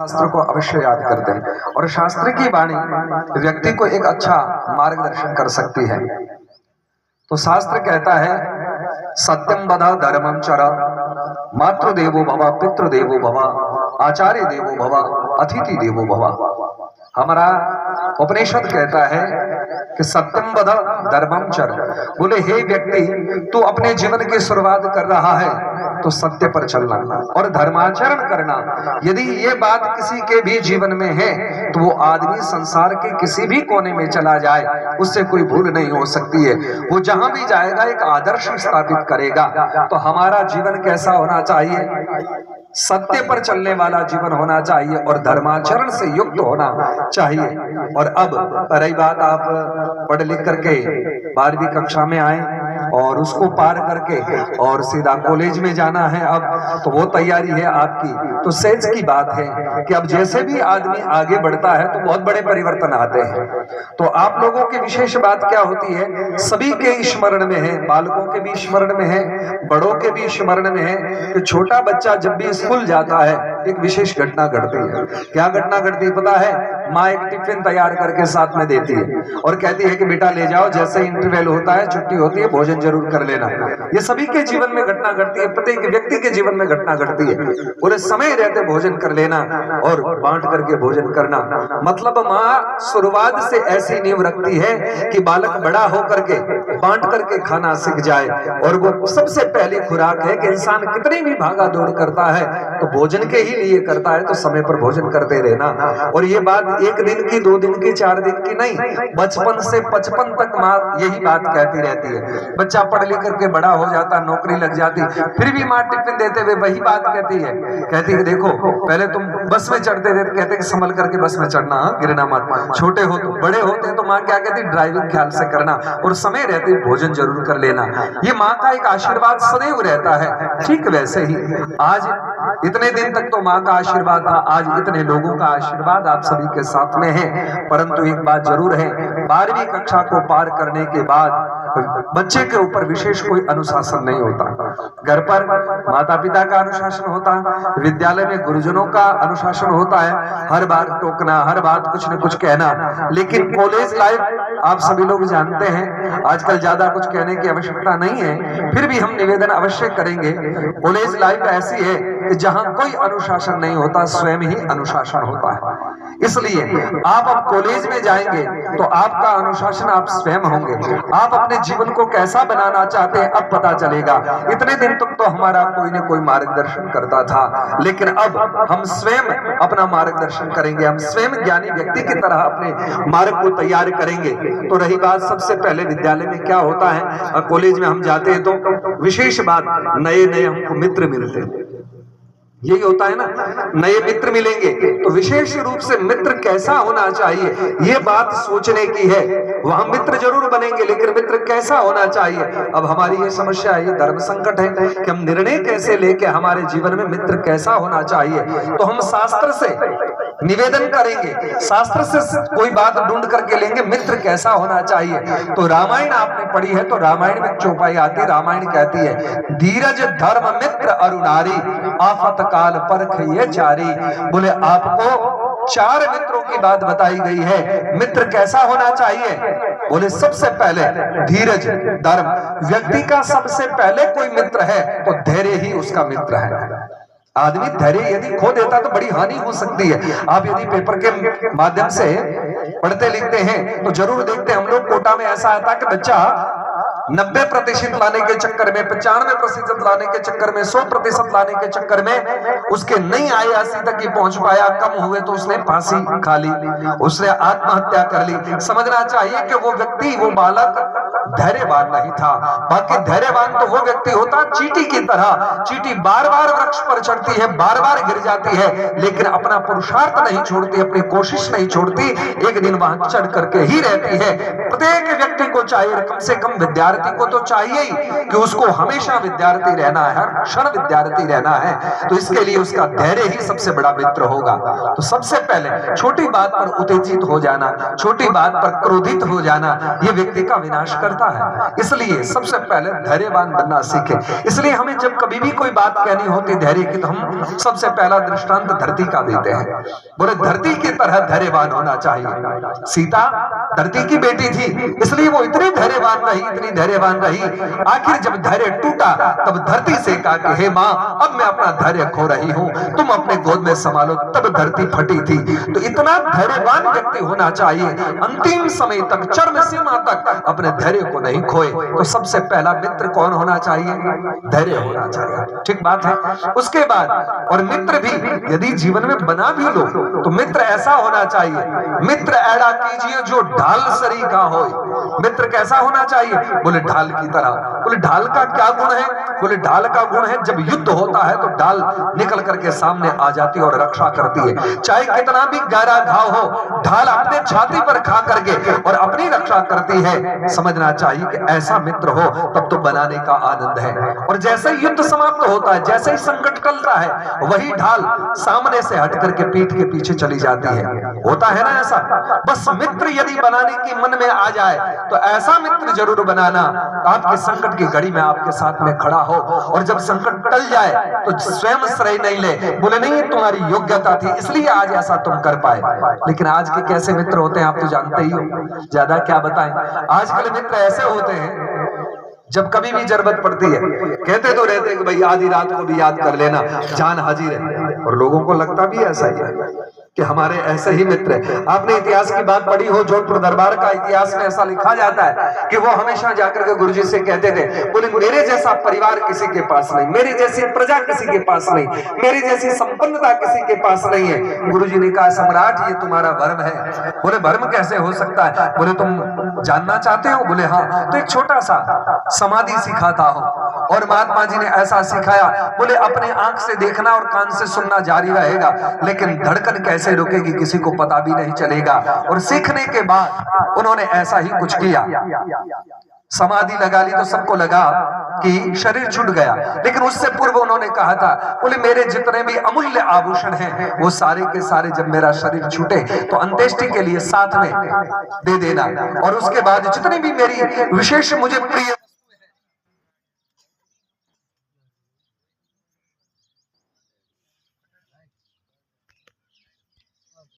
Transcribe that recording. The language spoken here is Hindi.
शास्त्र को अवश्य याद करते हैं और शास्त्र की वाणी व्यक्ति को एक अच्छा मार्गदर्शन कर सकती है। तो शास्त्र कहता है सत्यम वद धर्मम चर मातृदेवो भव पितृदेवो भव आचार्य देवो भव अतिथि देवो भव। हमारा उपनिषद कहता है कि सत्यम वद धर्मम चर। बोले हे व्यक्ति, तू अपने जीवन की शुरुआत कर रहा है तो सत्य पर चलना और धर्माचरण करना। यदि ये बात किसी के भी जीवन में है तो वो आदमी संसार के किसी भी कोने में चला जाए उससे कोई भूल नहीं हो सकती है। वो जहां भी जाएगा एक आदर्श स्थापित करेगा। तो हमारा जीवन कैसा होना चाहिए? सत्य पर चलने वाला जीवन होना चाहिए और धर्माचरण से युक्त होना चाहिए। और अब रही बात, आप पढ़ लिख करके 12वीं कक्षा में आए और उसको पार करके और सीधा कॉलेज में जाना है, अब तो वो तैयारी है आपकी। तो सेज की बात है कि अब जैसे भी आदमी आगे बढ़ता है तो बहुत बड़े परिवर्तन आते हैं। तो आप लोगों की विशेष बात क्या होती है? सभी के स्मरण में है, बालकों के भी स्मरण में है, बड़ों के भी स्मरण में है कि छोटा बच्चा जब भी स्कूल जाता है एक विशेष घटना घटती है। क्या घटना घटती है पता है? माँ एक टिफिन तैयार करके साथ में देती है और कहती है कि बेटा ले जाओ, जैसे इंटरवल होता है, छुट्टी होती है, भोजन जरूर कर लेना। ये सभी के जीवन में घटना घटती है, प्रत्येक व्यक्ति के जीवन में घटना घटती है। पूरे समय रहते भोजन कर लेना और बांट करके भोजन करना। मतलब माँ शुरुआत से ऐसी नींव रखती है कि बालक बड़ा होकर के बांट करके खाना सीख जाए। और वो सबसे पहली खुराक है कि इंसान कितनी भी भागा दौड़ करता है तो भोजन के ही लिए करता है, तो समय पर भोजन करते रहना। और ये बात एक दिन की, 2 दिन की, 4 दिन की नहीं, बचपन से 55 तक माँ यही बात कहती रहती है। बच्चा पढ़ लिख करके बड़ा हो जाता, नौकरी लग जाती, फिर भी माँ टिफिन देते हुए वही बात कहती है। कहती है देखो पहले तुम बस में चढ़ते थे, कहते कि संभल करके बस में चढ़ना, गिरना मत। छोटे हो तो, बड़े होते तो माँ क्या कहती? ड्राइविंग ख्याल से करना और समय रहते भोजन जरूर कर लेना। ये माँ का एक आशीर्वाद सदैव रहता है। ठीक वैसे ही आज इतने दिन तक तो माँ का आशीर्वाद था, आज इतने लोगों का आशीर्वाद आप सभी के साथ में है। परंतु एक बात जरूर है, 12वीं कक्षा को पार करने के बाद बच्चे के ऊपर विशेष कोई अनुशासन नहीं होता। घर पर माता पिता का अनुशासन होता है, विद्यालय में गुरुजनों का अनुशासन होता है, हर बार टोकना, हर बात कुछ न कुछ कहना। लेकिन कॉलेज लाइफ आप सभी लोग जानते हैं, आजकल ज्यादा कुछ कहने की आवश्यकता नहीं है, फिर भी हम निवेदन अवश्य करेंगे। कॉलेज लाइफ ऐसी है कि जहां कोई अनुशासन नहीं होता, स्वयं ही अनुशासन होता है। इसलिए आप अब कॉलेज में जाएंगे तो आपका अनुशासन आप स्वयं होंगे। आप अपने जीवन को कैसा बनाना चाहते हैं अब पता चलेगा। इतने दिन तक तो हमारा कोई न कोई मार्गदर्शन करता था, लेकिन अब हम स्वयं अपना मार्गदर्शन करेंगे। हम स्वयं ज्ञानी व्यक्ति की तरह अपने मार्ग को तैयार करेंगे। तो रही बात, सबसे पहले विद्यालय में क्या होता है, कॉलेज में हम जाते हैं तो विशेष बात, नए नए हमको मित्र मिलते हैं। यही होता है ना, नए मित्र मिलेंगे तो विशेष रूप से मित्र कैसा होना चाहिए ये बात सोचने की है। वहां मित्र जरूर बनेंगे लेकिन मित्र कैसा होना चाहिए? अब हमारी ये समस्या है, ये धर्म संकट है कि हम निर्णय कैसे लेके हमारे जीवन में मित्र कैसा होना चाहिए। तो हम शास्त्र से निवेदन करेंगे, शास्त्र से कोई बात ढूंढ करके लेंगे, मित्र कैसा होना चाहिए। तो रामायण आपने पढ़ी है तो रामायण में चौपाई आती, रामायण कहती है धीरज धर्म मित्र अरुणारी आफत काल परख ये चारी। बोले आपको 4 मित्रों की बात बताई गई है। मित्र कैसा होना चाहिए? बोले सबसे पहले धीरज धर्म। व्यक्ति का सबसे पहले कोई मित्र है तो धैर्य ही उसका मित्र है। आदमी धैर्य यदि खो देता तो बड़ी हानि हो सकती है। आप यदि पेपर के माध्यम से पढ़ते लिखते हैं तो जरूर देखते हैं, हम लोग कोटा में ऐसा आता कि बच्चा 90% लाने के चक्कर में, 95% लाने के चक्कर में, 100% लाने के चक्कर में उसके नहीं आए 80 तक ही पहुंच पाया, कम हुए तो उसने फांसी खा ली, उसने आत्महत्या कर ली। समझना चाहिए कि वो व्यक्ति, वो बालक धैर्यवान नहीं था। बाकी धैर्यवान तो वो व्यक्ति होता चींटी की तरह। चींटी बार बार वृक्ष पर चढ़ती है, बार बार गिर जाती है, लेकिन अपना पुरुषार्थ नहीं छोड़ती, अपनी कोशिश नहीं छोड़ती, एक दिन वहां चढ़ करके ही रहती है। प्रत्येक व्यक्ति को चाहिए, कम से कम विद्यार्थी को तो चाहिए ही कि उसको हमेशा विद्यार्थी रहना है, हर क्षण विद्यार्थी रहना है। तो इसके लिए उसका धैर्य ही सबसे बड़ा मित्र होगा। तो सबसे पहले छोटी बात पर उत्तेजित हो जाना, छोटी बात पर क्रोधित हो जाना, ये व्यक्ति का विनाश कर करता है। इसलिए सबसे पहले धैर्यवान बनना सीखे। इसलिए हमें जब कभी भी कोई बात कहनी होती धैर्य की, तो हम सबसे पहला दृष्टांत धरती का देते हैं। बोले धरती की तरह धैर्यवान होना चाहिए। सीता धरती की बेटी थी, इसलिए वो इतनी धैर्यवान रही, इतनी धैर्यवान रही। आखिर जब धैर्य टूटा तब धरती से कहा कि हे मां, अब मैं अपना धैर्य खो रही हूं, तुम अपने गोद में संभालो। तब धरती फटी थी। तो इतना धैर्यवान व्यक्ति होना चाहिए, अंतिम समय तक, चरम सीमा तक अपने धैर्य को नहीं खोए। तो सबसे पहला मित्र कौन होना चाहिए? धैर्य होना चाहिए। ठीक बात है। उसके बाद और मित्र भी यदि जीवन में बना भी लो तो मित्र ऐसा होना चाहिए, मित्र ऐड़ा कीजिए जो ढाल सरी का हो। मित्र कैसा होना चाहिए? बोले ढाल की तरह। बोले ढाल का क्या गुण है? बोले ढाल का गुण है जब युद्ध होता है तो ढाल निकल करके सामने आ जाती है और रक्षा करती है। चाहे कितना भी गहरा घाव हो, ढाल अपने छाती पर खा करके और अपनी रक्षा करती है। समझना चाहिए कि ऐसा मित्र हो तब तो बनाने का आनंद है। और जैसे ही युद्ध समाप्त होता है, जैसे ही संकट टलता है, वही ढाल सामने से हट करके पीठ के पीछे चली जाती है। होता है ना ऐसा? बस मित्र यदि बनाने की मन में आ जाए तो ऐसा मित्र जरूर बनाना आपके संकट की घड़ी में आपके साथ में खड़ा हो, और जब संकट टल जाए तो स्वयं श्रेय नहीं ले, बोले नहीं तुम्हारी योग्यता थी इसलिए आज ऐसा तुम कर पाए। लेकिन आज के कैसे मित्र होते हैं आप तो जानते ही हो, ज्यादा क्या बताएं। आजकल मित्र ऐसे होते हैं जब कभी भी जरूरत पड़ती है कहते तो रहते हैं कि भाई आधी रात को भी याद कर लेना, जान हाजिर है। और लोगों को लगता भी ऐसा ही है कि हमारे ऐसे ही मित्र है। आपने इतिहास की बात पढ़ी हो, जोधपुर दरबार का इतिहास में ऐसा लिखा जाता है कि वो हमेशा जाकर के गुरुजी से कहते थे, बोले मेरे जैसा परिवार किसी के पास नहीं, मेरी जैसी प्रजा किसी के पास नहीं, मेरी जैसी संपन्नता किसी के पास नहीं है। गुरुजी ने कहा सम्राट ये तुम्हारा भ्रम है। बोले भ्रम कैसे हो सकता है? बोले तुम जानना चाहते हो? बोले हाँ। तो एक छोटा सा समाधि सिखाता हो, और महात्मा जी ने ऐसा सिखाया, बोले अपने आंख से देखना और कान से सुनना जारी रहेगा, लेकिन धड़कन कैसे रुकेगी किसी को पता भी नहीं चलेगा। और सीखने के बाद उन्होंने ऐसा ही कुछ किया, समाधि लगा ली तो सबको लगा कि शरीर छूट गया। लेकिन उससे पूर्व उन्होंने कहा था, बोले मेरे जितने भी अमूल्य आभूषण हैं वो सारे के सारे जब मेरा शरीर छूटे तो अंत्येष्टि के लिए साथ में दे देना, और उसके बाद जितने भी मेरी विशेष मुझे प्रिय